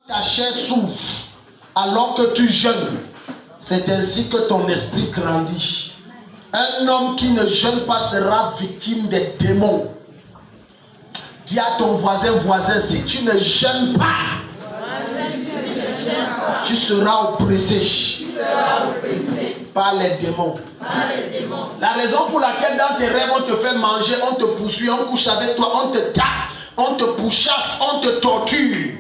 Ta chair souffre alors que tu jeûnes. C'est ainsi que ton esprit grandit. Un homme qui ne jeûne pas sera victime des démons. Dis à ton voisin, si tu ne jeûnes pas, tu seras oppressé par les démons. La raison pour laquelle dans tes rêves on te fait manger, on te poursuit, on couche avec toi, on te tape, on te pourchasse, on te torture,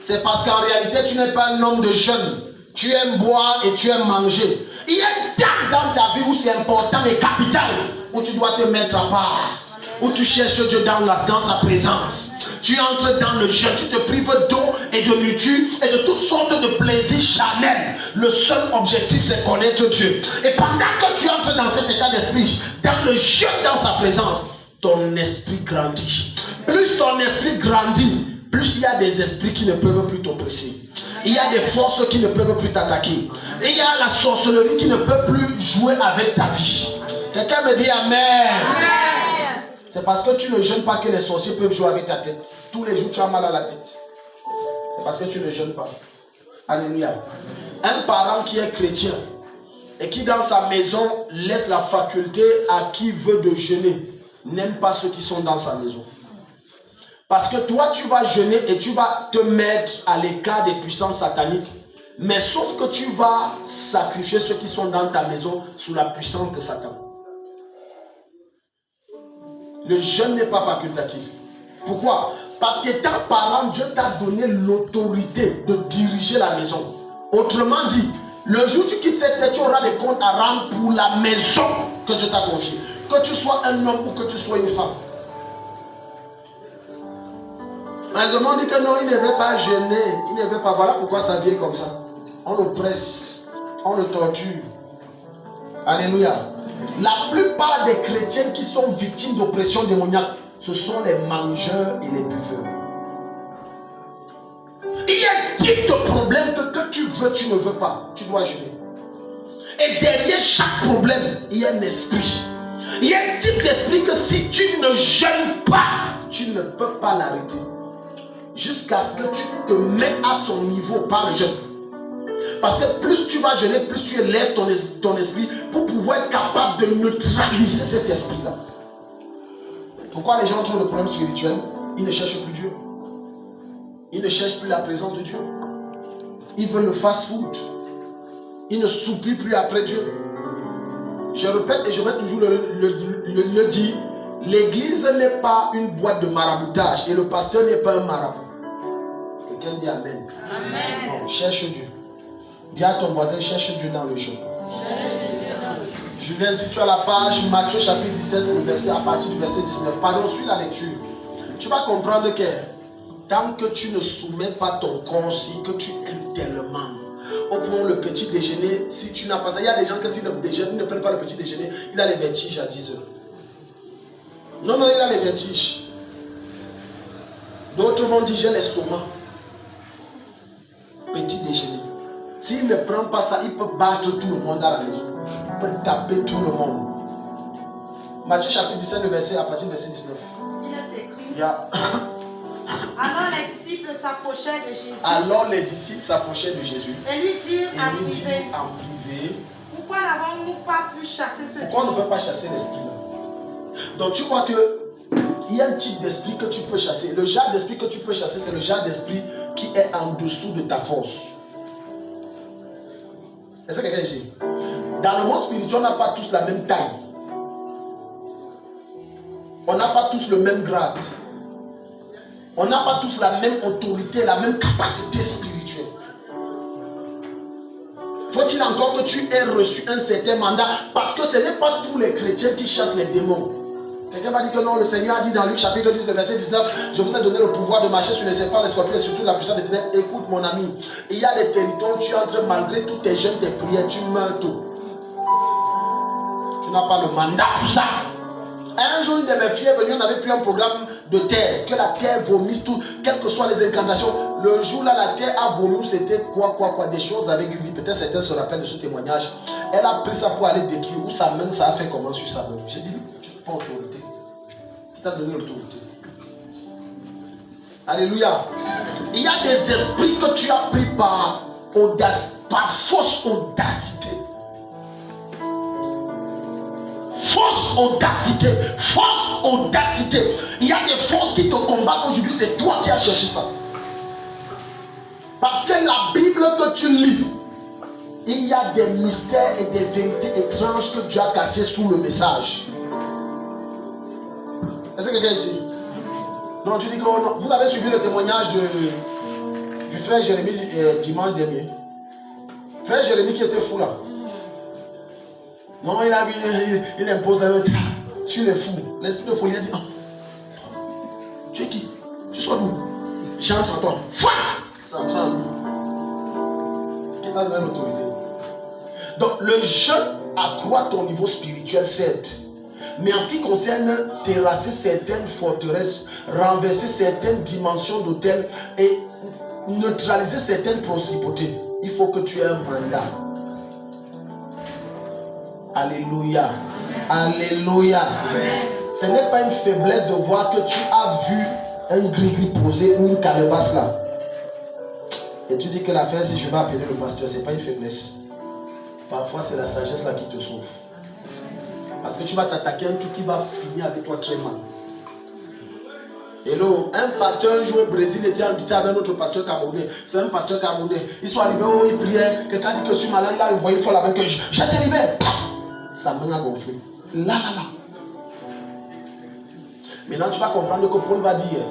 c'est parce qu'en réalité tu n'es pas un homme de jeûne. Tu aimes boire et tu aimes manger. Il y a une table dans ta vie où c'est important et capital, où tu dois te mettre à part, où tu cherches Dieu dans sa présence. Tu entres dans le jeûne, tu te prives d'eau et de nourriture et de toutes sortes de plaisirs charnels. Le seul objectif, c'est connaître Dieu. Et pendant que tu entres dans cet état d'esprit, dans le jeûne, dans sa présence, ton esprit grandit. Plus ton esprit grandit, plus il y a des esprits qui ne peuvent plus t'oppresser. Il y a des forces qui ne peuvent plus t'attaquer. Il y a la sorcellerie qui ne peut plus jouer avec ta vie. Quelqu'un me dit Amen. Amen. C'est parce que tu ne jeûnes pas que les sorciers peuvent jouer avec ta tête. Tous les jours tu as mal à la tête. C'est parce que tu ne jeûnes pas. Alléluia. Un parent qui est chrétien et qui dans sa maison laisse la faculté à qui veut de jeûner n'aime pas ceux qui sont dans sa maison. Parce que toi, tu vas jeûner et tu vas te mettre à l'écart des puissances sataniques. Mais sauf que tu vas sacrifier ceux qui sont dans ta maison sous la puissance de Satan. Le jeûne n'est pas facultatif. Pourquoi? Parce qu'étant parent, Dieu t'a donné l'autorité de diriger la maison. Autrement dit, le jour où tu quittes cette terre, tu auras des comptes à rendre pour la maison que Dieu t'a confiée. Que tu sois un homme ou que tu sois une femme. Les hommes dit que non, il ne veut pas jeûner, il ne veut pas. Voilà pourquoi ça vient comme ça. On le presse, on le torture. Alléluia. La plupart des chrétiens qui sont victimes d'oppression démoniaque, ce sont les mangeurs et les buveurs. Il y a un type de problème que tu veux, tu ne veux pas. Tu dois jeûner. Et derrière chaque problème, il y a un esprit. Il y a un type d'esprit que si tu ne jeûnes pas, tu ne peux pas l'arrêter. Jusqu'à ce que tu te mets à son niveau par le jeûne. Parce que plus tu vas jeûner, plus tu élèves ton esprit pour pouvoir être capable de neutraliser cet esprit-là. Pourquoi les gens ont le problème spirituel? Ils ne cherchent plus Dieu. Ils ne cherchent plus la présence de Dieu. Ils veulent le fast-food. Ils ne soupirent plus après Dieu. Je répète et je vais toujours le dire. L'église n'est pas une boîte de maraboutage et le pasteur n'est pas un marabout. Quelqu'un dit Amen. Amen. Non, cherche Dieu. Dis à ton voisin, cherche Dieu dans le jeûne. Julien, si tu as la page Matthieu chapitre 17, le verset, à partir du verset 19, pardon, suis la lecture. Tu vas comprendre que tant que tu ne soumets pas ton corps, si que tu aimes tellement, au point où le petit déjeuner, si tu n'as pas ça, il y a des gens que s'ils ne prennent pas le petit déjeuner, il a les vertiges à 10 heures. Non, il a les vertiges. D'autres vont dire j'ai l'estomac. Petit déjeuner. S'il ne prend pas ça, il peut battre tout le monde à la maison. Il peut taper tout le monde. Matthieu chapitre 17, le verset à partir du verset 19. Il est écrit. Yeah. Alors les disciples s'approchaient de Jésus. De Jésus. Et lui dirent en privé. Pourquoi n'avons-nous pas pu chasser ce Pourquoi on ne peut pas chasser l'esprit-là? Donc tu vois que il y a un type d'esprit que tu peux chasser. Le genre d'esprit que tu peux chasser, c'est le genre d'esprit qui est en dessous de ta force. Est-ce que quelqu'un ici? Dans le monde spirituel, on n'a pas tous la même taille. On n'a pas tous le même grade. On n'a pas tous la même autorité, la même capacité spirituelle. Faut-il encore que tu aies reçu un certain mandat? Parce que ce n'est pas tous les chrétiens qui chassent les démons. Quelqu'un va dire que non, le Seigneur a dit dans Luc chapitre 10, le verset 19, je vous ai donné le pouvoir de marcher sur les serpents, les scorpions et surtout la puissance des ténèbres. Écoute mon ami, il y a des territoires où tu entres malgré tous tes jeûnes, tes prières, tu meurs tôt. Tu n'as pas le mandat pour ça. Un jour, une de mes filles est venue, on avait pris un programme de terre, que la terre vomisse tout, quelles que soient les incantations. Le jour là, la terre a vomi, c'était quoi, des choses avec lui. Peut-être certains se rappellent de ce témoignage. Elle a pris ça pour aller détruire, ou sa main, ça a fait comment sur sa main. J'ai dit, tu n'as pas autorité. Qui t'a donné l'autorité? Alléluia. Il y a des esprits que tu as pris par fausse audacité. Fausse audacité. Fausse audacité. Il y a des forces qui te combattent aujourd'hui. C'est toi qui as cherché ça. Parce que la Bible que tu lis, il y a des mystères et des vérités étranges que Dieu a cachées sous le message. Est-ce que quelqu'un ici? Non, tu dis que vous avez suivi le témoignage du frère Jérémie dimanche dernier. Frère Jérémie qui était fou là. Non, il impose la main sur les fous. L'esprit de folie a dit, oh, tu es qui? Tu sois d'où? J'entre en toi. Foi! Ça entre en lui. Qui t'a donné l'autorité? Donc le jeûne accroît ton niveau spirituel, certes. Mais en ce qui concerne terrasser certaines forteresses, renverser certaines dimensions d'hôtel et neutraliser certaines principautés, il faut que tu aies un mandat. Alléluia. Alléluia. Ce n'est pas une faiblesse de voir que tu as vu un gris-gris posé ou une calebasse là. Et tu dis que l'affaire, si je vais appeler le pasteur, ce n'est pas une faiblesse. Parfois, c'est la sagesse là qui te sauve. Parce que tu vas t'attaquer à un truc qui va finir avec toi très mal. Hello, un pasteur un jour au Brésil était invité avec notre pasteur camerounais. C'est un pasteur camerounais. Ils sont arrivés où ils priaient. Quelqu'un dit que je suis malade, il a envoyé une fois la main que j'étais libéré. Sa main a gonflé. Là. Maintenant, tu vas comprendre que Paul va dire,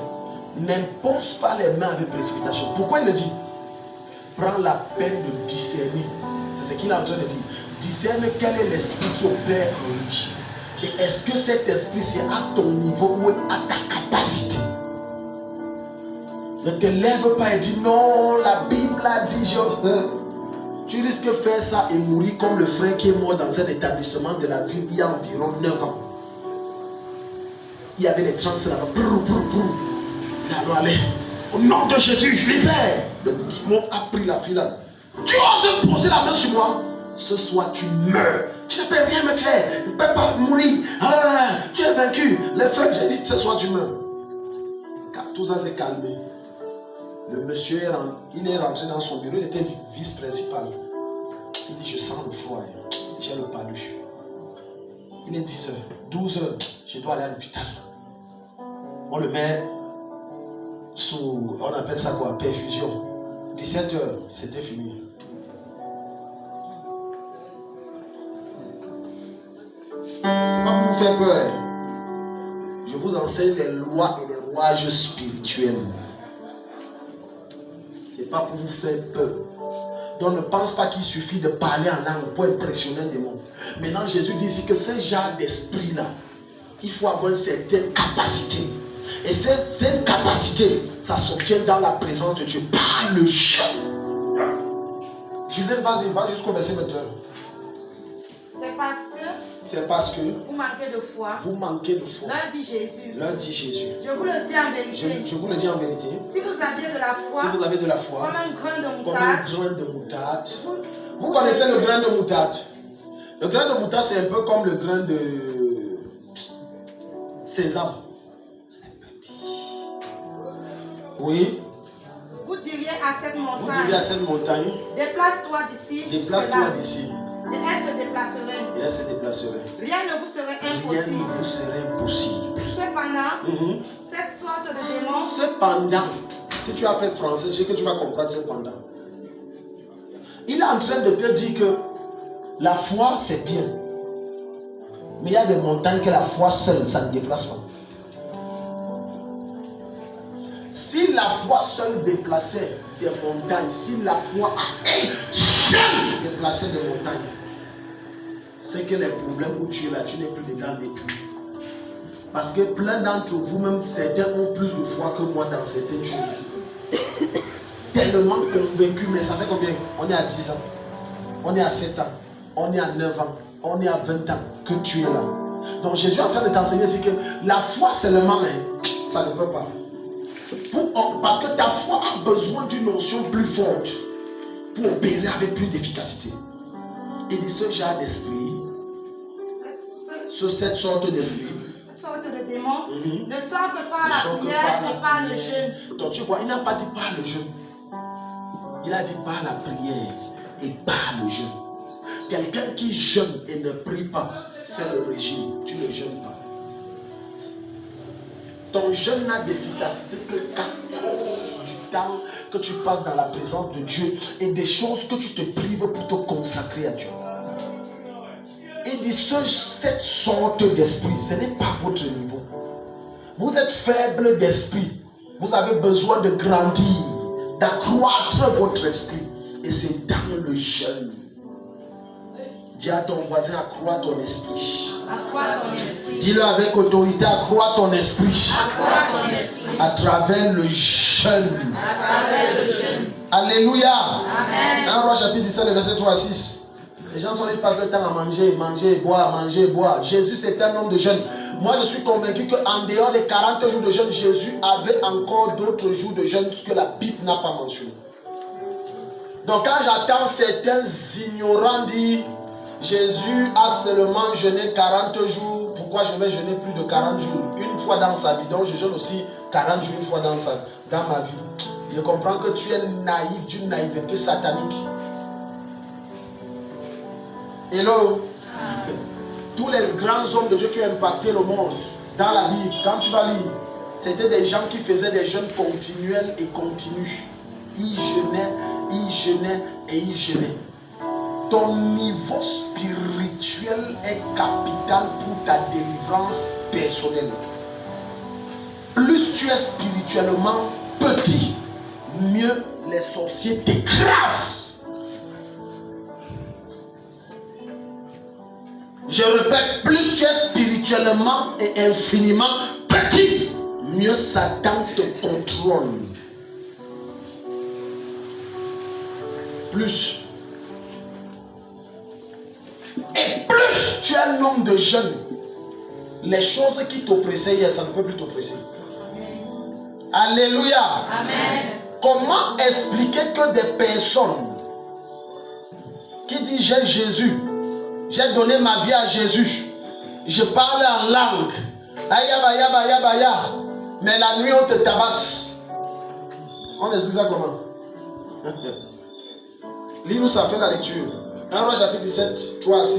n'impose pas les mains avec précipitation. Pourquoi il le dit? Prends la peine de discerner. C'est ce qu'il est en train de dire. Discerne quel est l'esprit qui opère en lui. Et est-ce que cet esprit c'est à ton niveau ou à ta capacité? Ne te lève pas et dis non, la Bible a dit tu risques de faire ça et mourir comme le frère qui est mort dans un établissement de la ville il y a environ 9 ans. Il y avait des trans là-bas. Il a allé. Au nom de Jésus, je libère. Le démon a pris la fille là. Tu oses poser la main sur moi? Ce soir tu meurs. Tu ne peux rien me faire. Tu ne peux pas mourir. Tu es vaincu. Le feu, j'ai dit, ce soir tu meurs. Car tout ça s'est calmé. Le monsieur, il est rentré dans son bureau. Il était vice-principal. Il dit, je sens le froid. J'ai le palu. Il est 10h, 12h. Je dois aller à l'hôpital. On le met sous, on appelle ça quoi? Perfusion. 17h, c'était fini. C'est pas pour vous faire peur. Je vous enseigne les lois et les rouages spirituels. C'est pas pour vous faire peur. Donc ne pense pas qu'il suffit de parler en langue pour impressionner les démons. Maintenant Jésus dit ici que ce genre d'esprit là, il faut avoir une certaine capacité. Et cette capacité, ça s'obtient dans la présence de Dieu, par le jeûne. Julien, vas-y, va jusqu'au verset 21. C'est parce que vous manquez de foi. Vous manquez de foi. Leur dit Jésus. Leur dit Jésus. Je vous le dis en vérité. Je vous le dis en vérité. Si vous aviez de la foi. Si vous avez de la foi. Comme un grain de moutarde. Comme un grain de moutarde. Vous connaissez le grain de moutarde? Le grain de moutarde, c'est un peu comme le grain de sésame. C'est petit. Oui. Vous diriez à cette montagne. Vous diriez à cette montagne. Déplace-toi d'ici. Déplace-toi d'ici. Et elle se déplacerait. Et elle se déplacerait. Rien ne vous serait impossible. Rien ne vous serait impossible. Cependant, cette sorte de démon. Cependant, si tu as fait français, c'est que tu vas comprendre cependant. Il est en train de te dire que la foi c'est bien. Mais il y a des montagnes que la foi seule, ça ne déplace pas. Si la foi seule déplaçait des montagnes, si la foi à elle seule déplaçait des montagnes, c'est que les problèmes où tu es là, tu n'es plus dedans depuis. Parce que plein d'entre vous, même certains ont plus de foi que moi dans certaines choses. Tellement convaincus, mais ça fait combien? On est à 10 ans, on est à 7 ans, on est à 9 ans, on est à 20 ans que tu es là. Donc Jésus est en train de t'enseigner ici que la foi seulement, ça ne peut pas. Parce que ta foi a besoin d'une notion plus forte pour opérer avec plus d'efficacité. Et de ce genre d'esprit, cette sorte d'esprit, sortes de démons ne sortent que par la prière et par le jeûne. Donc tu vois, il n'a pas dit par le jeûne. Il a dit par la prière et par le jeûne. Quelqu'un qui jeûne et ne prie pas, fait le régime, tu ne jeûnes pas. Ton jeûne n'a d'efficacité que qu'à cause du temps que tu passes dans la présence de Dieu et des choses que tu te prives pour te consacrer à Dieu. Il dit cette sorte d'esprit, ce n'est pas votre niveau. Vous êtes faible d'esprit. Vous avez besoin de grandir, d'accroître votre esprit. Et c'est dans le jeûne. Dis à ton voisin, accrois ton esprit. Accrois ton esprit. Dis-le avec autorité, accrois ton esprit. Accrois ton esprit. À travers le jeûne. À travers le jeûne. Alléluia. Amen. 1 Roi chapitre 17, le verset 3 à 6. Les gens ils passent le temps à manger, boire. Jésus c'était un homme de jeûne. Moi je suis convaincu qu'en dehors des 40 jours de jeûne, Jésus avait encore d'autres jours de jeûne que la Bible n'a pas mentionné. Donc quand j'entends certains ignorants dire Jésus a seulement jeûné 40 jours, pourquoi je vais jeûner plus de 40 jours une fois dans sa vie? Donc je jeûne aussi 40 jours une fois dans ma vie. Je comprends que tu es naïf d'une naïveté satanique. Hello. Tous les grands hommes de Dieu qui ont impacté le monde dans la Bible, quand tu vas lire, c'était des gens qui faisaient des jeûnes continuels et continus. Ils jeûnaient et ils jeûnaient. Ton niveau spirituel est capital pour ta délivrance personnelle. Plus tu es spirituellement petit, mieux les sorciers t'écrasent. Je répète, plus tu es spirituellement et infiniment petit, mieux Satan te contrôle. Plus. Et plus tu es un homme de jeûne, les choses qui t'oppressaient hier, ça ne peut plus t'oppresser. Alléluia. Amen. Comment expliquer que des personnes qui disent j'ai Jésus, j'ai donné ma vie à Jésus, je parle en langue, mais la nuit on te tabasse. On explique ça comment? Lis-nous ça, fais la lecture. 1 Roi chapitre 17, 3 à 6.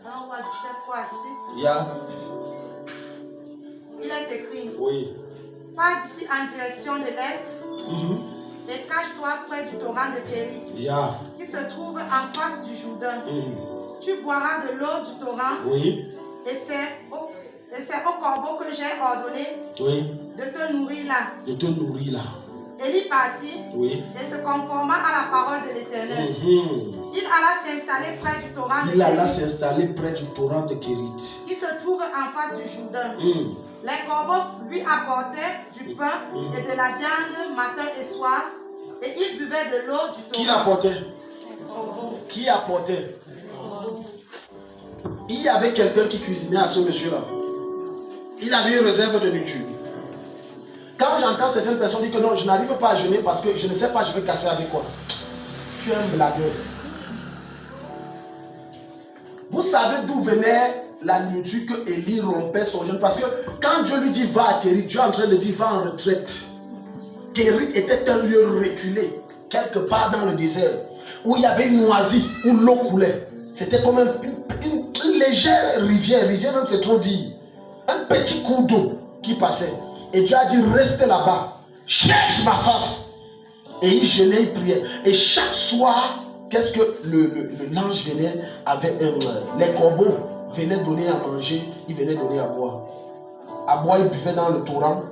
1 Roi 17, 3 à 6. Yeah. Il est écrit. Oui. Pars d'ici en direction de l'est et cache-toi près du torrent de Kérit, Yeah. qui se trouve en face du Jourdain. Tu boiras de l'eau du torrent. Oui. Et c'est au corbeau que j'ai ordonné de te nourrir là. De te nourrir là. Élie partit et se conforma à la parole de l'Éternel. Il alla s'installer près du torrent de Kérit. Il alla s'installer près du torrent de Kérit, qui se trouve en face du Jourdain. Les corbeaux lui apportaient du pain et de la viande matin et soir, et il buvait de l'eau du torrent. Qui l'apportait? Les corbeaux. Qui apportait? Il y avait quelqu'un qui cuisinait à ce monsieur-là. Il avait une réserve de nourriture. Quand j'entends certaines personnes dire que non, je n'arrive pas à jeûner parce que je ne sais pas, je vais casser avec quoi. Tu es un blagueur. Vous savez d'où venait la nourriture que Élie rompait son jeûne? Parce que quand Dieu lui dit va à Kérit, Dieu est en train de dire va en retraite. Kérit était un lieu reculé, quelque part dans le désert, où il y avait une oasis, où l'eau coulait. C'était comme une légère rivière même c'est trop dit. Un petit cours d'eau qui passait. Et Dieu a dit reste là-bas, cherche ma face. Et il jeûnait, il priait. Et chaque soir, qu'est-ce que l'ange venait avec les corbeaux venaient donner à manger, ils venaient donner à boire. À boire, ils buvaient dans le torrent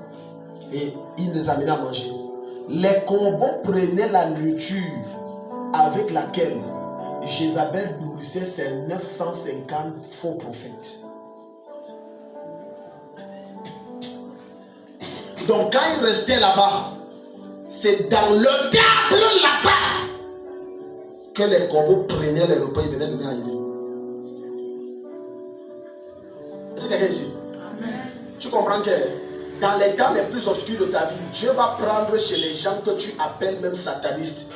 et ils les amenaient à manger. Les corbeaux prenaient la nourriture avec laquelle Jézabel nourrissait ses 950 faux prophètes. Donc quand ils restaient là-bas, c'est dans le table là-bas que les corbeaux prenaient les repas et venaient donner à Élie. Est-ce que quelqu'un ici? Amen. Tu comprends que dans les temps les plus obscurs de ta vie, Dieu va prendre chez les gens que tu appelles même satanistes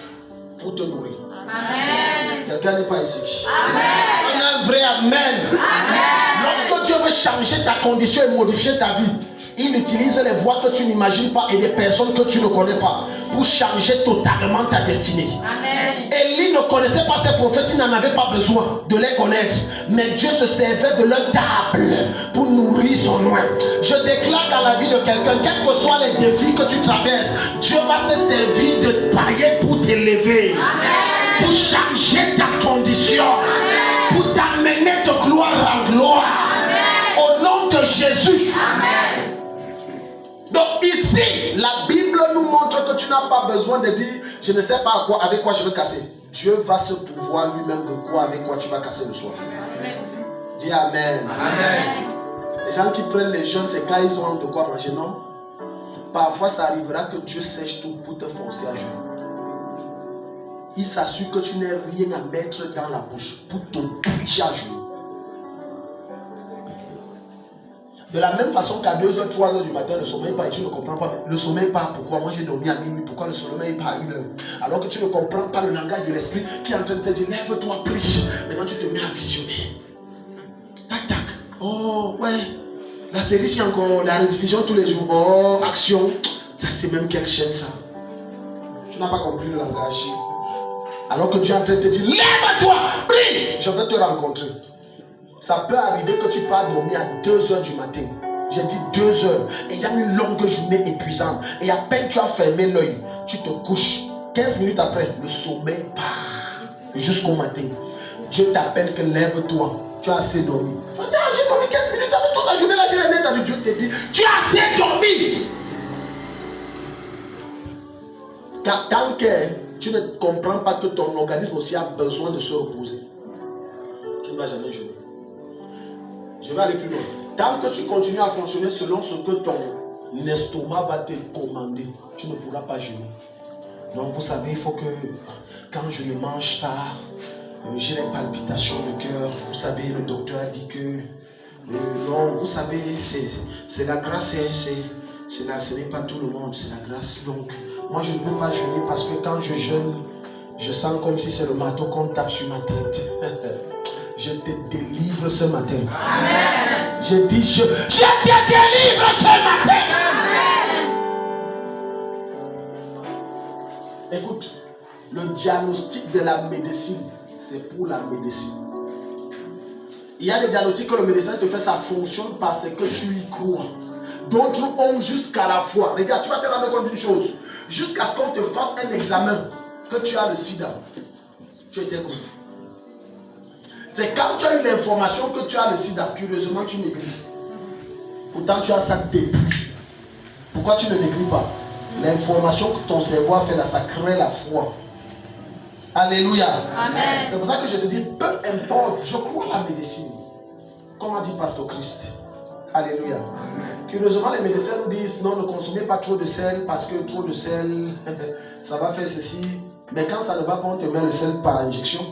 pour te nourrir. Amen. Quelqu'un n'est pas ici. Amen. On a un vrai amen. Amen. Lorsque Dieu veut changer ta condition et modifier ta vie, il utilise les voies que tu n'imagines pas et des personnes que tu ne connais pas pour changer totalement ta destinée. Amen. Élie ne connaissait pas ces prophètes, il n'en avait pas besoin de les connaître. Mais Dieu se servait de leur table pour nourrir son oin. Je déclare dans la vie de quelqu'un, quels que soient les défis que tu traverses, Dieu va se servir de paillettes pour t'élever. Pour changer ta condition. Amen. Pour t'amener de gloire en gloire. Amen. Au nom de Jésus. Amen. Donc ici, la Bible nous montre que tu n'as pas besoin de dire je ne sais pas avec quoi je vais casser. Dieu va se pouvoir lui-même de quoi avec quoi tu vas casser le soir. Amen. Dis Amen. Amen. Les gens qui prennent les jeunes, c'est quand ils ont de quoi manger, non? Parfois ça arrivera que Dieu sèche tout pour te forcer à jeûner. Il s'assure que tu n'aies rien à mettre dans la bouche pour t'obliger à jeûner. De la même façon qu'à 2h, 3h du matin, le sommeil part et tu ne comprends pas. Le sommeil part, pourquoi? Moi j'ai dormi à minuit, pourquoi le sommeil part à 1h? Alors que tu ne comprends pas le langage de l'esprit qui est en train de te dire, lève-toi, prie. Maintenant tu te mets à visionner. Tac, tac. Oh, ouais. La série, c'est encore la rediffusion tous les jours. Oh, action. Ça, c'est même quelle chaîne, ça? Tu n'as pas compris le langage. Alors que Dieu est en train de te dire, lève-toi, prie. Je vais te rencontrer. Ça peut arriver que tu pars dormir à 2h du matin. J'ai dit 2h. Et il y a une longue journée épuisante. Et à peine tu as fermé l'œil, tu te couches. 15 minutes après, le sommeil part jusqu'au matin. Dieu t'appelle que lève-toi. Tu as assez dormi. J'ai dormi 15 minutes avec toute la journée. Là, j'ai les nez. Dieu te dit, tu as assez dormi. Car tant que tu ne comprends pas que ton organisme aussi a besoin de se reposer, tu ne vas jamais jeûner. Je vais aller plus loin. Tant que tu continues à fonctionner selon ce que ton estomac va te commander, tu ne pourras pas jeûner. Donc vous savez, il faut que quand je ne mange pas, j'ai les palpitations de cœur. Vous savez, le docteur a dit que non, vous savez, c'est la grâce, ce n'est pas tout le monde, c'est la grâce. Donc moi je ne peux pas jeûner parce que quand je jeûne, je sens comme si c'est le marteau qu'on tape sur ma tête. Je te délivre ce matin. Amen. Je dis, je te délivre ce matin. Amen. Écoute, le diagnostic de la médecine, c'est pour la médecine. Il y a des diagnostics que le médecin te fait, ça fonctionne parce que tu y crois. D'autres ont jusqu'à la foi. Regarde, tu vas te rendre compte d'une chose. Jusqu'à ce qu'on te fasse un examen que tu as le sida, tu étais connu. C'est quand tu as eu l'information que tu as le sida, curieusement tu maigris. Pourtant tu as ça depuis. Pourquoi tu ne maigris pas? L'information que ton cerveau a fait là, ça crée la foi. Alléluia. Amen. C'est pour ça que je te dis, peu importe, je crois à la médecine. Comme a dit Pasteur Christ. Alléluia. Amen. Curieusement, les médecins nous disent, non, ne consommez pas trop de sel parce que trop de sel, ça va faire ceci. Mais quand ça ne va pas, on te met le sel par injection.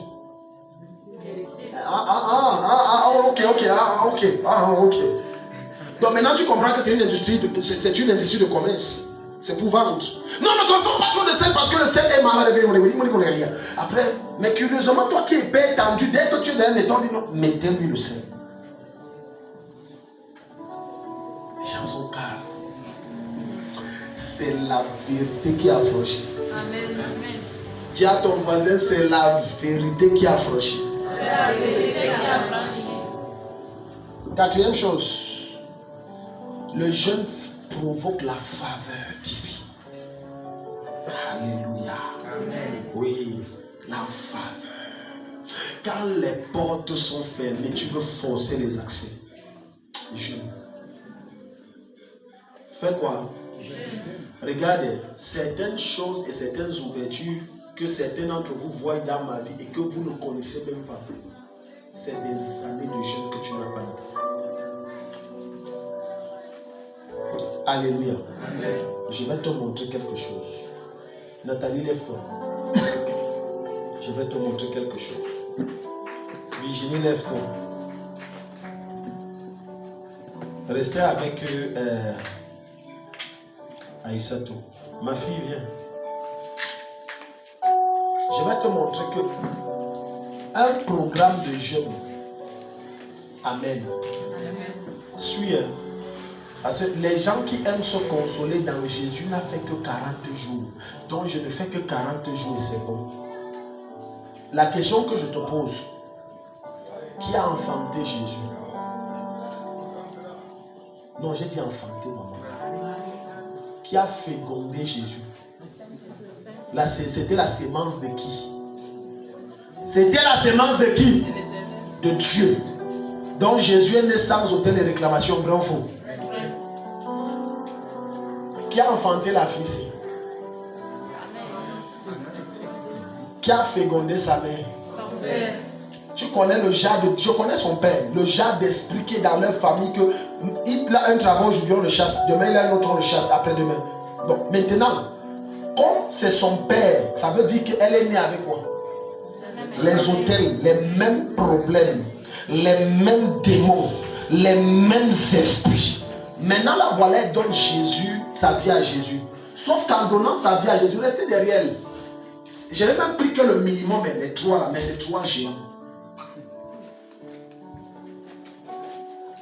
Ok. Donc maintenant tu comprends que c'est une industrie de commerce. C'est pour vendre. Non, ne consomme pas trop de sel parce que le sel est malade. Après, mais curieusement, toi qui es bien tendu, dès que tu es dans un état, mettez-lui le sel. Les gens sont calmes. C'est la vérité qui a franchi. Amen. Dis à ton voisin, c'est la vérité qui a franchi. Quatrième chose, le jeûne provoque la faveur divine. Alléluia. Amen. Oui, la faveur. Quand les portes sont fermées, tu veux forcer les accès. Jeûne. Fais quoi? Regardez, certaines choses et certaines ouvertures que certains d'entre vous voient dans ma vie et que vous ne connaissez même pas. C'est des années de jeûne que tu n'as pas eu. Alléluia. Amen. Je vais te montrer quelque chose. Nathalie, lève-toi. Je vais te montrer quelque chose. Virginie, lève-toi. Restez avec Aïssato. Ma fille, viens. Je vais te montrer que un programme de jeûne, amen, suis. Parce que les gens qui aiment se consoler dans Jésus n'a fait que 40 jours. Donc je ne fais que 40 jours et c'est bon. La question que je te pose, qui a enfanté Jésus? Non, j'ai dit enfanté, maman. Qui a fécondé Jésus? C'était la sémence de qui? C'était la sémence de qui? De Dieu. Donc Jésus est né sans aucune réclamation, vrai ou faux? Qui a enfanté la fille ici? Qui a fécondé sa mère? Son père. Tu connais le genre de... Je connais son père. Le genre d'esprit qui est dans leur famille que il a un travail aujourd'hui, on le chasse. Demain, il a un autre, on le chasse. Après-demain. Donc maintenant, comme c'est son père, ça veut dire qu'elle est née avec quoi? Les hôtels, les mêmes problèmes, les mêmes démons, les mêmes esprits. Maintenant, la voilà, elle donne Jésus, sa vie à Jésus. Sauf qu'en donnant sa vie à Jésus, restez derrière elle. Je n'ai même pris que le minimum, les trois là, mais c'est trois géants.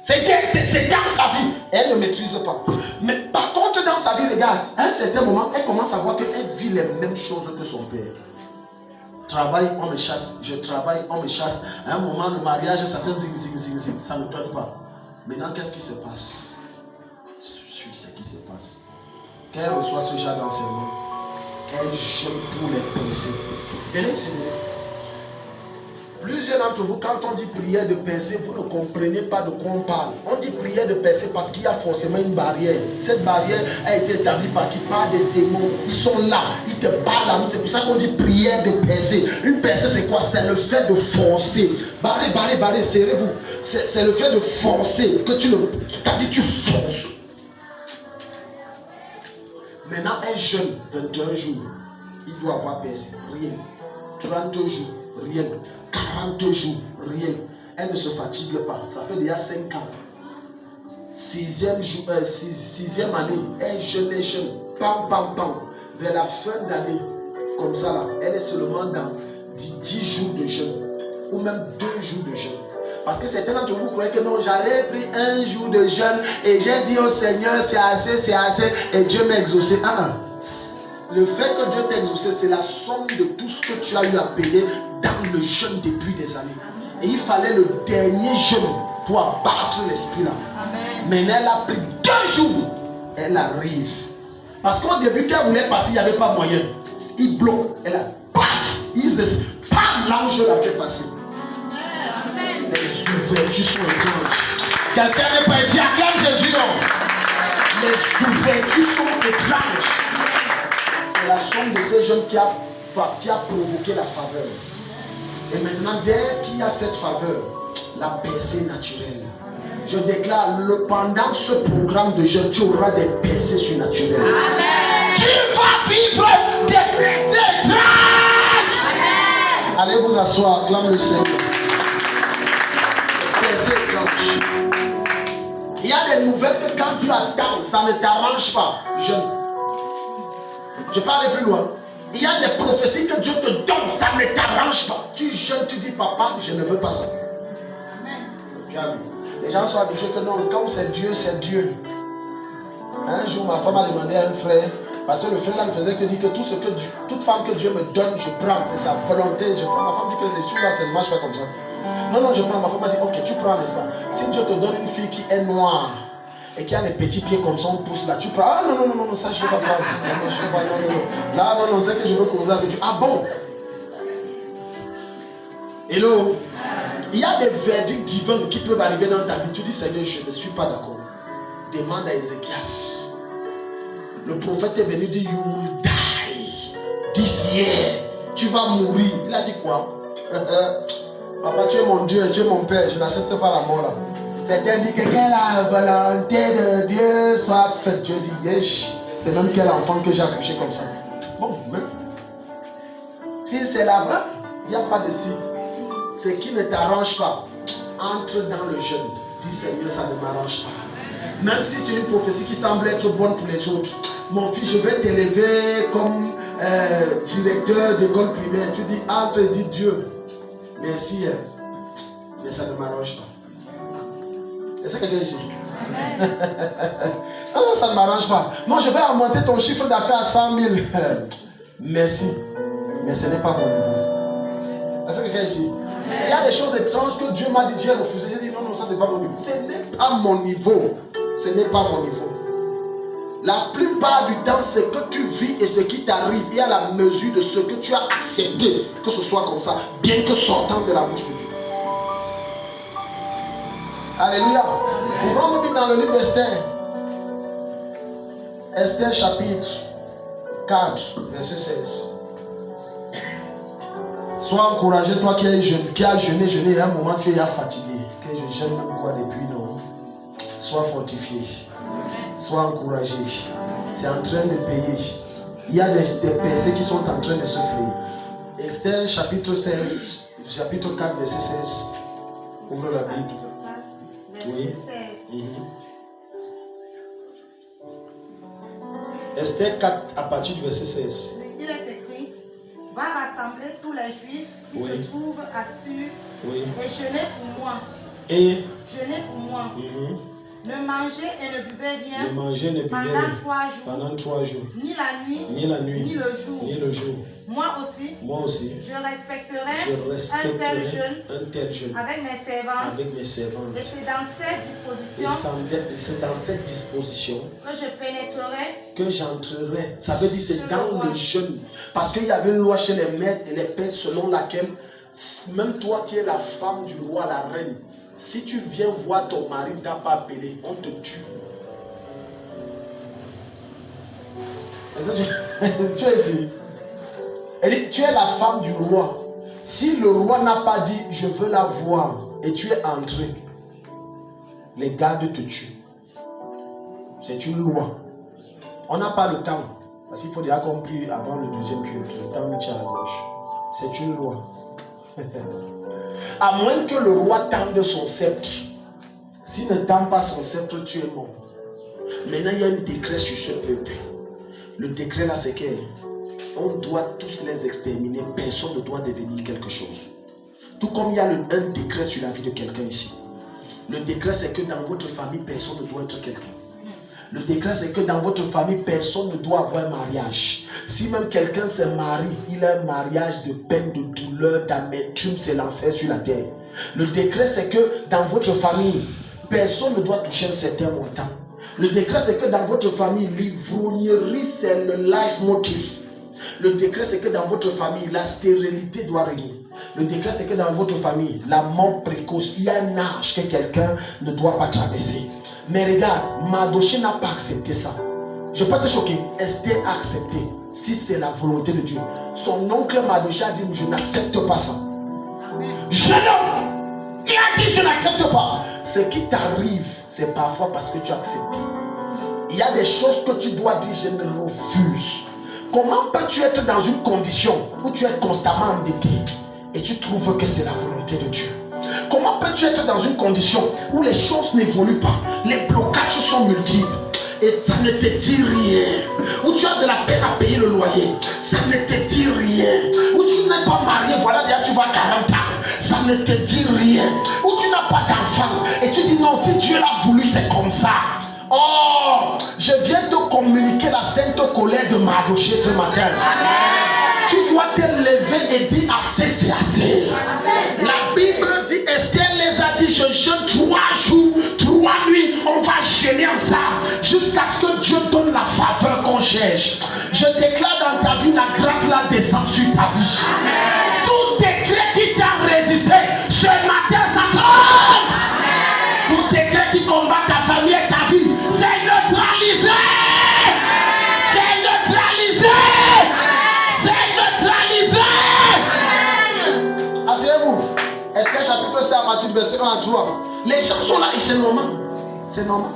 C'est dans sa vie. Elle ne maîtrise pas. Mais par contre, dans sa vie, regarde, à un certain moment, elle commence à voir qu'elle vit les mêmes choses que son père. Travail, on me chasse. Je travaille, on me chasse. À un moment, le mariage, ça fait zing, zing, zing, zing. Ça ne donne pas. Maintenant, qu'est-ce qui se passe? C'est ce qui se passe. Quand elle reçoit ce genre d'enseignement, elle jeûne pour les pensées. Venez ici. Plusieurs d'entre vous, quand on dit prière de percée, vous ne comprenez pas de quoi on parle. On dit prière de percée parce qu'il y a forcément une barrière. Cette barrière a été établie par qui? Par des démons. Ils sont là, ils te parlent. C'est pour ça qu'on dit prière de percée. Une percée, c'est quoi? C'est le fait de forcer. Barrez, serrez-vous. C'est le fait de forcer. Que tu le... T'as dit tu forces. Maintenant, un jeune, 21 jours, il doit avoir percé. Rien. 30 jours, rien. 40 jours, rien. Elle ne se fatigue pas. Ça fait déjà 5 ans. Sixième année, elle jeûne, pam, pam, pam. Vers la fin d'année, comme ça là, elle est seulement dans 10 jours de jeûne. Ou même 2 jours de jeûne. Parce que certains d'entre vous croyaient que non, j'avais pris 1 jour de jeûne et j'ai dit au Seigneur, c'est assez, et Dieu m'a exaucé. Le fait que Dieu t'a exaucé, c'est la somme de tout ce que tu as eu à payer dans le jeûne depuis des années. Et il fallait le dernier jeûne pour abattre l'esprit là. Mais elle a pris 2 jours. Elle arrive. Parce qu'au début, quand elle voulait passer, il n'y avait pas moyen. Il bloque. Elle a paf. L'ange l'a fait passer. Les ouvertures sont étranges. Quelqu'un n'est pas ici, acclame Jésus, non? Les ouvertures sont étranges. C'est la somme de ces jeunes qui a provoqué la faveur. Et maintenant, dès qu'il y a cette faveur, la percée naturelle. Je déclare, pendant ce programme de jeûne, tu auras des percées surnaturelles. Amen. Tu vas vivre des percées étranges. Amen. Allez vous asseoir, acclame le Seigneur. Il y a des nouvelles que quand tu attends, ça ne t'arrange pas. Je parle plus loin. Il y a des prophéties que Dieu te donne, ça ne t'arrange pas. Tu jeûnes, tu dis papa, je ne veux pas ça. Amen. Tu as vu. Les gens sont habitués que non, comme c'est Dieu, c'est Dieu. Un jour, ma femme a demandé à un frère, parce que le frère là ne faisait que dire que tout ce que Dieu, toute femme que Dieu me donne, je prends, c'est sa volonté. Je prends. Ma femme dit que les choses là, ça ne marche pas comme ça. Non, je prends. Ma femme m'a dit, ok, tu prends, n'est-ce pas? Si Dieu te donne une fille qui est noire et qui a les petits pieds comme ça, on pousse là, tu prends. Ah non, ça je ne veux pas prendre. Non, je veux pas, non. Là, non, c'est que je veux causer avec Dieu. Ah bon? Hello? Il y a des verdicts divins qui peuvent arriver dans ta vie. Tu dis, Seigneur, je ne suis pas d'accord. Demande à Ézéchias. Le prophète est venu dire, you will die this year. Tu vas mourir. Il a dit quoi? Papa, tu es mon Dieu, tu es mon Père, je n'accepte pas la mort là. Certains disent que la volonté de Dieu soit faite. Dieu dit, yes. C'est même quel enfant que j'ai accouché comme ça. Bon, mais si c'est la vraie, il n'y a pas de si. Ce qui ne t'arrange pas, entre dans le jeûne. Dis Seigneur, ça ne m'arrange pas. Même si c'est une prophétie qui semble être bonne pour les autres. Mon fils, je vais t'élever comme directeur d'école primaire, tu dis entre et dis Dieu, merci, mais ça ne m'arrange pas. Est-ce que quelqu'un ici? Non, ça ne m'arrange pas. Non, je vais augmenter ton chiffre d'affaires à 100 000. Merci, mais ce n'est pas mon niveau. Est-ce que quelqu'un ici? Il y a des choses étranges que Dieu m'a dit, j'ai refusé. J'ai dit non, ça c'est pas mon niveau. Ce n'est pas mon niveau. Ce n'est pas mon niveau. La plupart du temps, ce que tu vis et ce qui t'arrive est à la mesure de ce que tu as accepté que ce soit comme ça, bien que sortant de la bouche de Dieu. Alléluia. Ouvrons nos Bibles dans le livre d'Esther. Esther chapitre 4, verset 16. Sois encouragé, toi qui as jeûné, et à un moment tu es fatigué. Que je jeûne même quoi depuis, non? Sois fortifié. Sois encouragé. C'est en train de payer. Il y a des pensées qui sont en train de se frayer. Esther chapitre 16, chapitre 4, verset 16. Ouvre la Bible. Oui. Esther 4 à partir du verset 16. Il est écrit: va rassembler tous les juifs qui se trouvent à Suse et jeûner pour moi. Jeûner pour moi. Ne mangez et ne buvez rien pendant 3 jours. Ni la nuit, ni le jour. Moi aussi, je respecterai un tel jeûne avec mes servantes. Et c'est dans cette disposition que je pénétrerai, que j'entrerai. Ça veut dire c'est dans le jeûne. Parce qu'il y avait une loi chez les maîtres et les pères selon laquelle même toi qui es la femme du roi, la reine, si tu viens voir ton mari t'a pas appelé, on te tue. Tu es ici. Elle dit, tu es la femme du roi. Si le roi n'a pas dit je veux la voir et tu es entré, les gardes te tuent. C'est une loi. On n'a pas le temps. Parce qu'il faut déjà compris avant le deuxième culte. Le temps est à la gauche. C'est une loi. À moins que le roi tende son sceptre. S'il ne tend pas son sceptre, tu es mort. Maintenant, il y a un décret sur ce peuple. Le décret là, c'est qu'on doit tous les exterminer. Personne ne doit devenir quelque chose. Tout comme il y a un décret sur la vie de quelqu'un ici. Le décret, c'est que dans votre famille, personne ne doit être quelqu'un. Le décret, c'est que dans votre famille, personne ne doit avoir un mariage. Si même quelqu'un se marie, il a un mariage de peine, de douleur, d'amertume, c'est l'enfer sur la terre. Le décret, c'est que dans votre famille, personne ne doit toucher un certain montant. Le décret, c'est que dans votre famille, l'ivrognerie, c'est le life motif. Le décret, c'est que dans votre famille, la stérilité doit régner. Le décret, c'est que dans votre famille, la mort précoce, il y a un âge que quelqu'un ne doit pas traverser. Mais regarde, Mardochée n'a pas accepté ça. Je ne vais pas te choquer. Esther a accepté. Si c'est la volonté de Dieu. Son oncle Mardochée a dit, je n'accepte pas ça. Jeune homme, il a dit, je n'accepte pas. Ce qui t'arrive, c'est parfois parce que tu acceptes. Il y a des choses que tu dois dire, je ne refuse. Comment peux-tu être dans une condition où tu es constamment endetté et tu trouves que c'est la volonté de Dieu? Comment peux-tu être dans une condition où les choses n'évoluent pas, les blocages sont multiples et ça ne te dit rien, où tu as de la peine à payer le loyer, ça ne te dit rien, où tu n'es pas marié, voilà déjà tu vois 40 ans, ça ne te dit rien, où tu n'as pas d'enfant et tu dis non, si Dieu l'a voulu c'est comme ça. Oh, je viens te communiquer la sainte colère de Mardochée ce matin. Amen. Tu dois te lever et dire assez, c'est assez. La Bible dit, Esther les a dit, je jeûne 3 jours, 3 nuits, on va jeûner ensemble jusqu'à ce que Dieu donne la faveur qu'on cherche. Je déclare dans ta vie la grâce la descend sur ta vie. Amen. Tout décret qui t'a résisté, ce matin ça tombe. Tout décret qui combat ta famille et ta vie, c'est neutralisé. C'est neutralisé. C'est neutralisé. Asseyez-vous. Esther chapitre 7 à partir du verset 1 à 3. Les gens sont là et c'est normal. C'est normal.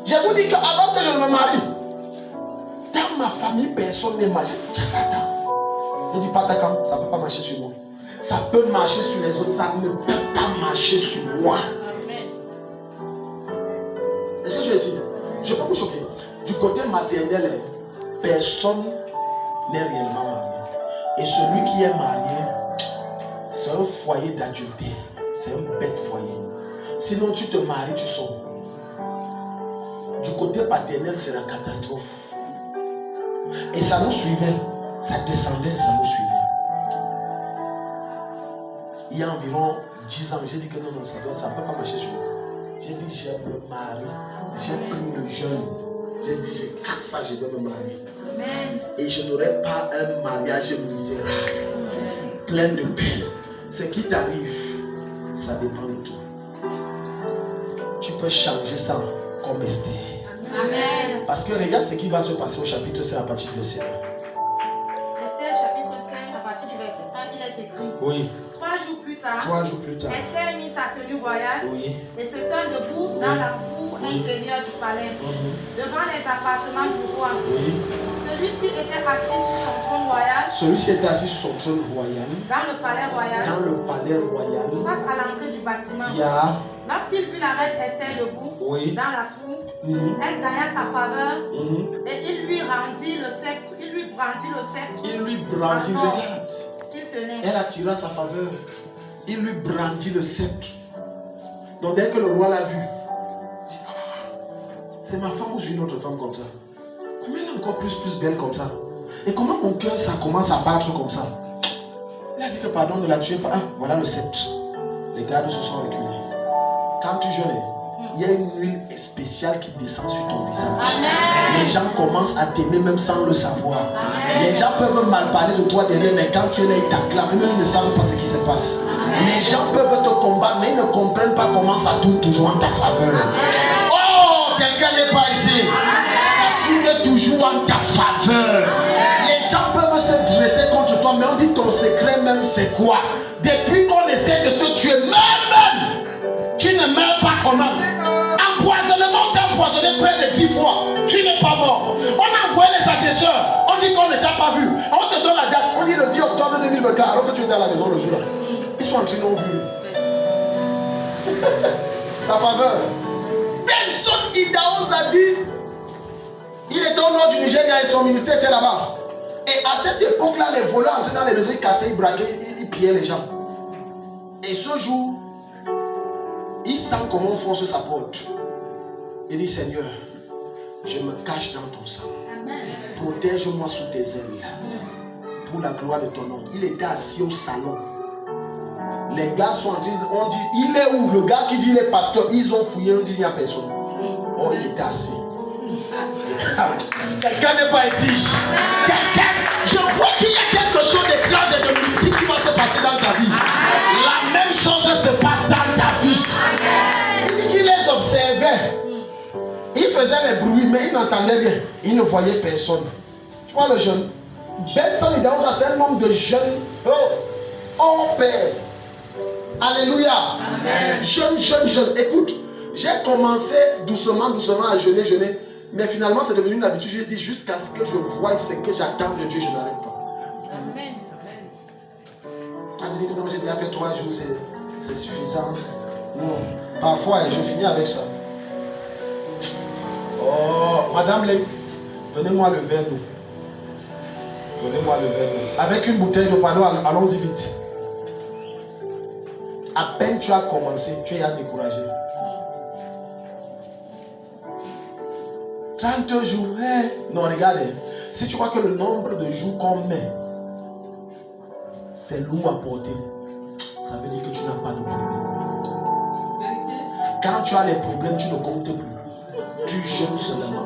Je vous dis qu'avant que je ne me marie, dans ma famille, personne n'est marié. Je dis pas d'accord, ça ne peut pas marcher sur moi. Ça peut marcher sur les autres, ça ne peut pas marcher sur moi. Est-ce que je suis ici? Je ne vais pas vous choquer. Du côté maternel, personne n'est réellement marié. Et celui qui est marié, c'est un foyer d'adultère. C'est un bête foyer. Sinon, tu te maries, tu sors. Du côté paternel, c'est la catastrophe. Et ça nous suivait. Ça descendait, ça nous suivait. Il y a environ 10 ans, j'ai dit que non, ça ne peut pas marcher sur moi. J'ai dit, je me marie. J'ai pris le jeûne. J'ai dit, je casse ça, je vais me marier. Amen. Et je n'aurai pas un mariage misérable, plein de peine. Ce qui t'arrive, ça dépend de toi. Tu peux changer ça comme Esther. Amen. Parce que regarde ce qui va se passer au chapitre 5 à partir du verset 1. Esther chapitre 5 à partir du verset 1, il est écrit. Oui. 3 jours plus tard, Esther mit sa tenue royale et se tint debout dans la cour intérieure du palais, devant les appartements du roi. Celui-ci était assis sur son trône royal. Dans le palais royal. Face à l'entrée du bâtiment. Lorsqu'il vit la reine Esther debout dans la cour, elle gagna sa faveur et il lui rendit le sceptre. Il lui brandit le sceptre. Qu'il tenait. Elle attira sa faveur. Il lui brandit le sceptre. Donc dès que le roi l'a vu, il dit, c'est ma femme ou une autre femme comme ça? Comment elle est encore plus belle comme ça? Et comment mon cœur ça commence à battre comme ça? Il a dit que pardon, ne la tuez pas. Ah, voilà le sceptre. Les gardes se sont reculés. Quand tu jeûnes, il y a une huile spéciale qui descend sur ton visage. Amen. Les gens commencent à t'aimer même sans le savoir. Amen. Les gens peuvent mal parler de toi derrière, mais quand tu es là, ils t'acclament. Même ils ne savent pas ce qui se passe. Amen. Les gens peuvent te combattre, mais ils ne comprennent pas comment ça tourne toujours en ta faveur. Amen. Oh, quelqu'un n'est pas ici. Amen. Ça tourne toujours en ta faveur. Amen. Les gens peuvent se dresser contre toi, mais on dit ton secret même c'est quoi? Depuis qu'on essaie de te tuer, même tu ne meurs pas comment? Empoisonnement, on t'a empoisonné près de 10 fois. Tu n'es pas mort. On a envoyé les agresseurs. On dit qu'on ne t'a pas vu. On te donne la date. On dit le 10 octobre 2024. Alors que tu étais à la maison le jour là. Ils sont entrés non vus. Ta faveur. Benson Idaho a dit. Il était au nord du Nigeria et son ministère était là-bas. Et à cette époque-là, les voleurs entraient dans les maisons, ils cassaient, ils braquaient, ils pillaient les gens. Et ce jour, il sent comment on force sa porte. Il dit, Seigneur, je me cache dans ton sang. Protège-moi sous tes ailes. Pour la gloire de ton nom. Il était assis au salon. Les gars sont en train, on dit, il est où? Le gars qui dit, il est pasteur, ils ont fouillé, on dit, il n'y a personne. Oh, il était assis. Quelqu'un n'est pas ici. Quelqu'un, je vois qu'il y a quelque chose d'étrange et de mystique qui va se passer dans ta vie. La même chose se passe dans ta vie. Il dit qu'il les observait. Il faisait les bruits, mais il n'entendait rien. Il ne voyait personne. Tu vois le jeune? Benson Idaho, c'est un homme de jeunes. Oh Père. Alléluia. Amen. Jeune. Écoute, j'ai commencé doucement à jeûner. Mais finalement, c'est devenu une habitude. Je dis jusqu'à ce que je voie ce que j'attends de Dieu, je n'arrive pas. Amen. Je dis que non, j'ai déjà fait 3 jours, c'est suffisant. Non. Parfois, je finis avec ça. Oh, Madame Lé, donnez-moi le verre d'eau. Avec une bouteille de pardon, allons-y vite. À peine tu as commencé, tu es découragé. 30 jours, non, regardez. Si tu crois que le nombre de jours qu'on met, c'est lourd à porter, ça veut dire que tu n'as pas de problème. Quand tu as les problèmes, tu ne comptes plus. Tu jeûnes seulement.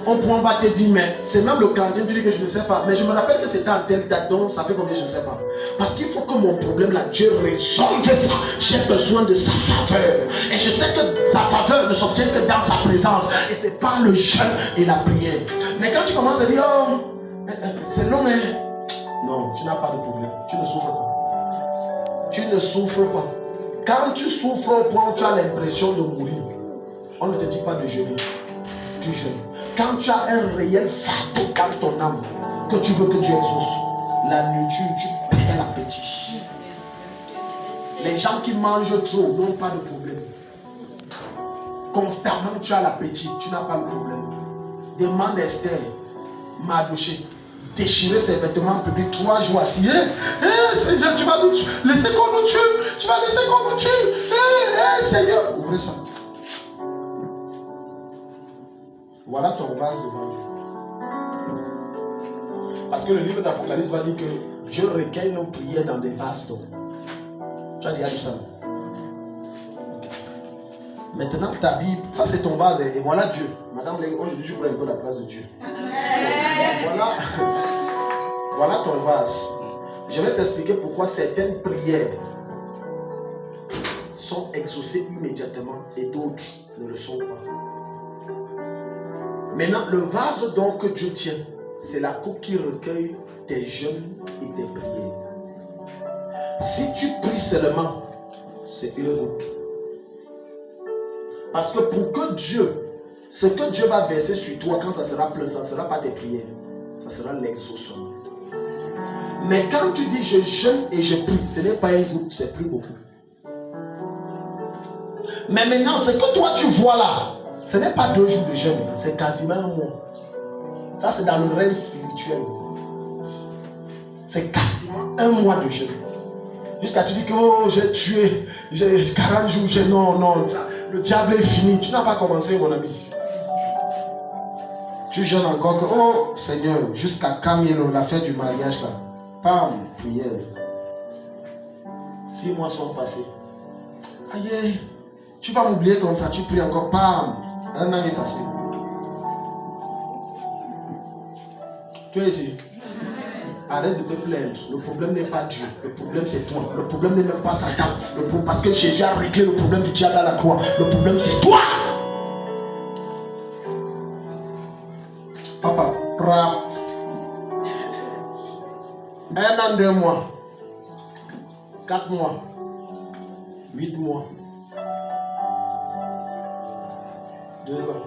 On va te dire, mais c'est même le candidat, tu dis que je ne sais pas. Mais je me rappelle que c'était en telle date, donc ça fait combien, je ne sais pas. Parce qu'il faut que mon problème là, Dieu résolve ça. J'ai besoin de sa faveur. Et je sais que sa faveur ne s'obtient que dans sa présence. Et c'est par le jeûne et la prière. Mais quand tu commences à dire, oh, c'est long, hein. Non, tu n'as pas de problème. Tu ne souffres pas. Tu ne souffres pas. Quand tu souffres au point où tu as l'impression de mourir, on ne te dit pas de jeûner. Tu jeûnes. Quand tu as un réel fardeau dans ton âme que tu veux que Dieu exauce, la nourriture, tu perds l'appétit. Les gens qui mangent trop n'ont pas de problème. Constamment tu as l'appétit, tu n'as pas de problème. Demande Esther, Mardoché, déchirer ses vêtements en public 3 jours assis. Seigneur, tu vas nous laisser qu'on nous tue. Tu vas laisser qu'on nous tue. Seigneur, ouvrez ça. Voilà ton vase devant Dieu. Parce que le livre d'Apocalypse va dire que Dieu recueille nos prières dans des vases d'or. Tu as déjà lu ça? Maintenant ta Bible, ça c'est ton vase et voilà Dieu. Madame, aujourd'hui je prends un peu la place de Dieu. Voilà ton vase. Je vais t'expliquer pourquoi certaines prières sont exaucées immédiatement et d'autres ne le sont pas. Maintenant, le vase d'or que Dieu tient, c'est la coupe qui recueille tes jeûnes et tes prières. Si tu pries seulement, c'est une route. Parce que pour que Dieu, ce que Dieu va verser sur toi quand ça sera plein, ça ne sera pas tes prières, ça sera l'exaucement. Mais quand tu dis je jeûne et je prie, ce n'est pas une goutte, c'est plus beaucoup. Mais maintenant, ce que toi tu vois là, ce n'est pas 2 jours de jeûne, c'est quasiment un mois. Ça c'est dans le règne spirituel. C'est quasiment un mois de jeûne. Jusqu'à tu dis que oh, j'ai tué, j'ai 40 jours, non, ça, le diable est fini. Tu n'as pas commencé, mon ami. Tu jeûnes encore que, oh Seigneur, jusqu'à quand la fête du mariage là. Pam, prière. 6 mois sont passés. Aïe, tu vas m'oublier comme ça, tu pries encore, pam, 1 an est passé. Tu es ici. Arrête de te plaindre. Le problème n'est pas Dieu. Le problème c'est toi. Le problème n'est même pas Satan. Parce que Jésus a réglé le problème du diable à la croix. Le problème c'est toi. Papa, rap. 1 an, 2 mois. 4 mois. 8 mois. 2 ans.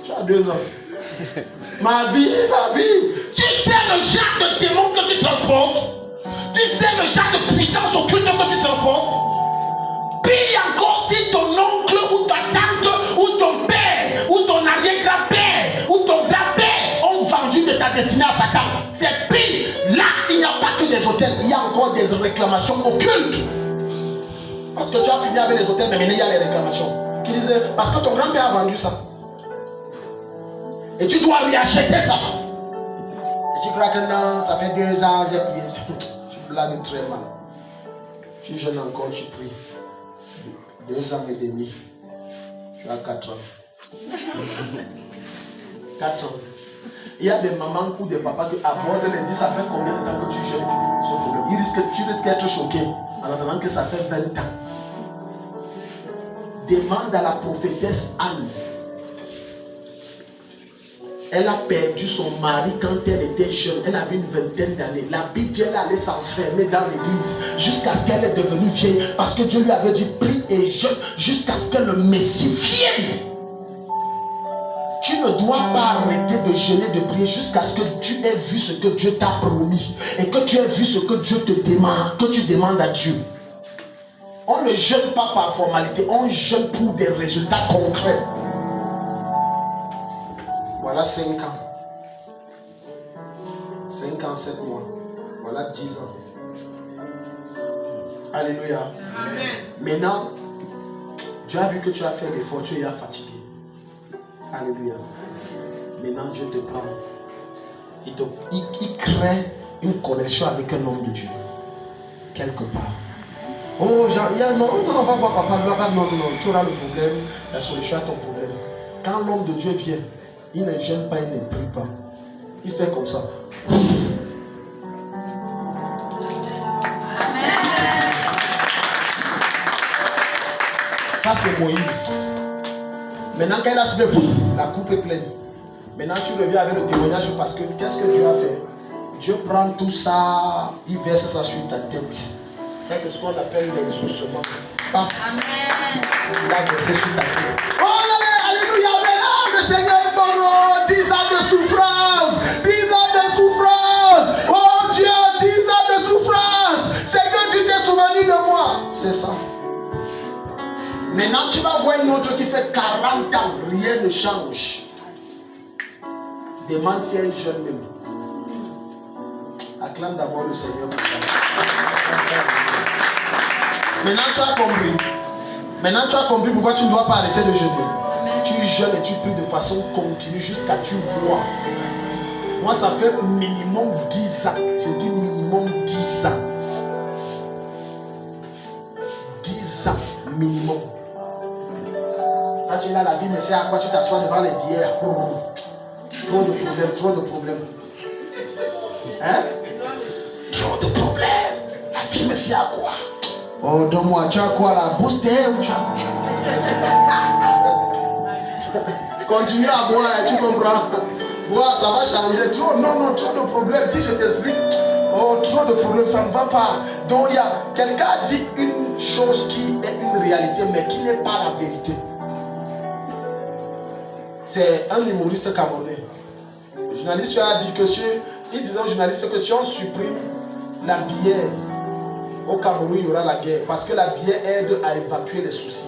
Tu as 2 ans. Ma vie. Tu sais le genre de démon que tu transportes? Tu sais le genre de puissance occulte que tu transportes? Pire encore si ton oncle ou ta tante ou ton père ou ton arrière-grand-père ou ton grand-père ont vendu de ta destinée à Satan. C'est pire. Là, il n'y a pas que des hôtels, il y a encore des réclamations occultes. Parce que tu as fini avec les hôtels, mais maintenant il y a les réclamations. Qui disaient, parce que ton grand-père a vendu ça. Et tu dois lui acheter ça. Et tu crois que non, ça fait 2 ans, j'ai prié. Tu blagues très mal. Tu jeûnes encore, tu pries. 2 ans et demi. Tu as 4 ans. 4 ans. Il y a des mamans ou des papas qui abordent les dit ça fait combien de temps que tu jeûnes ce problème. Tu risques d'être choqué en attendant que ça fait 20 ans. Demande à la prophétesse Anne. Elle a perdu son mari quand elle était jeune. Elle avait une 20aine d'années. La Bible dit qu'elle allait s'enfermer dans l'église jusqu'à ce qu'elle est devenue vieille. Parce que Dieu lui avait dit prie et jeûne jusqu'à ce que le Messie vienne. Tu ne dois pas arrêter de jeûner, de prier jusqu'à ce que tu aies vu ce que Dieu t'a promis. Et que tu aies vu ce que Dieu te demande, que tu demandes à Dieu. On ne jeûne pas par formalité, on jeûne pour des résultats concrets. Voilà 5 ans. 5 ans, 7 mois. Voilà 10 ans. Alléluia. Amen. Maintenant, Dieu a vu que tu as fait l'effort, tu es fatigué. Alléluia. Maintenant, Dieu te prend. Il crée une connexion avec un homme de Dieu. Quelque part. Oh, on va voir papa. Non, tu auras le problème. La solution à ton problème. Quand l'homme de Dieu vient, il ne gêne pas, il ne prie pas. Il fait comme ça. Amen. Ça, c'est Moïse. Maintenant, quand il a soulevé, la coupe est pleine. Maintenant, tu reviens avec le témoignage parce que qu'est-ce que Dieu a fait? Dieu prend tout ça, il verse ça sur ta tête. Ça, c'est ce qu'on appelle l'exaucement. Paf. Amen. Il a versé sur ta tête. Oh, alléluia, le Seigneur est bon. 10 ans de souffrance. 10 ans de souffrance. Oh Dieu, 10 ans de souffrance. Seigneur, tu t'es souvenu de moi. C'est ça. Maintenant, tu vas voir une autre qui fait 40 ans. Rien ne change. Demande si elle jeûne même. Acclame d'abord le Seigneur. Maintenant tu as compris. Maintenant tu as compris pourquoi tu ne dois pas arrêter de jeûner. Tu jeûnes et tu pries de façon continue jusqu'à tu vois. Moi ça fait minimum 10 ans. Je dis minimum 10 ans. 10 ans minimum. Quand tu es là, la vie, mais c'est à quoi tu t'assois devant les bières. Trop de problèmes. Hein? Trop de problèmes. La vie, mais c'est à quoi? Oh, donne-moi, tu as quoi là? Booster ou tu as quoi? Continue à boire, tu comprends? Boire, ça va changer. Trop de problèmes. Si je t'explique, trop de problèmes, ça ne va pas. Donc, il y a quelqu'un a dit une chose qui est une réalité, mais qui n'est pas la vérité. C'est un humoriste camerounais. Le journaliste a dit que il disait au journaliste que si on supprime la bière au Cameroun, il y aura la guerre. Parce que la bière aide à évacuer les soucis.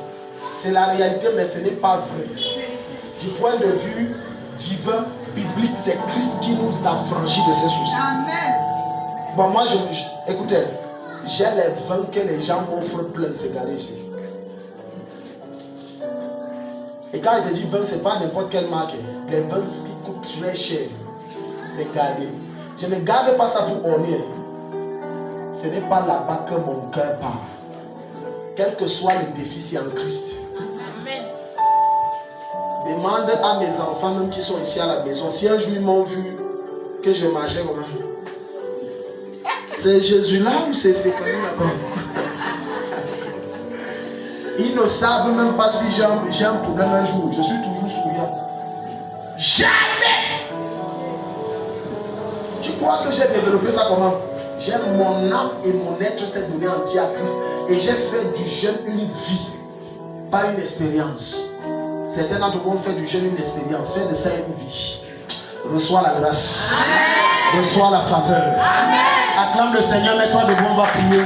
C'est la réalité, mais ce n'est pas vrai. Du point de vue divin, biblique, c'est Christ qui nous a franchis de ces soucis. Amen. Bon, moi, écoutez, j'ai les vins que les gens m'offrent plein de cigarettes ici. Et quand il te dit vin, ce n'est pas n'importe quelle marque. Les vins qui coûtent très cher, c'est gardé. Je ne garde pas ça pour honner. Ce n'est pas là-bas que mon cœur part. Quel que soit le déficit en Christ. Amen. Demande à mes enfants, même qui sont ici à la maison, si un jour ils m'ont vu que je marchais comment? C'est Jésus là ou c'est Stéphanie là-bas? Ils ne savent même pas si j'ai un problème un jour. Je suis toujours souriant. Jamais! Tu crois que j'ai développé ça comment? J'ai mon âme et mon être s'est donné entier à Christ. Et j'ai fait du jeûne une vie, pas une expérience. Certains d'entre vous ont fait du jeûne une expérience. Fais de ça une vie. Reçois la grâce. Amen. Reçois la faveur. Amen. Acclame le Seigneur, mets-toi debout, on va prier.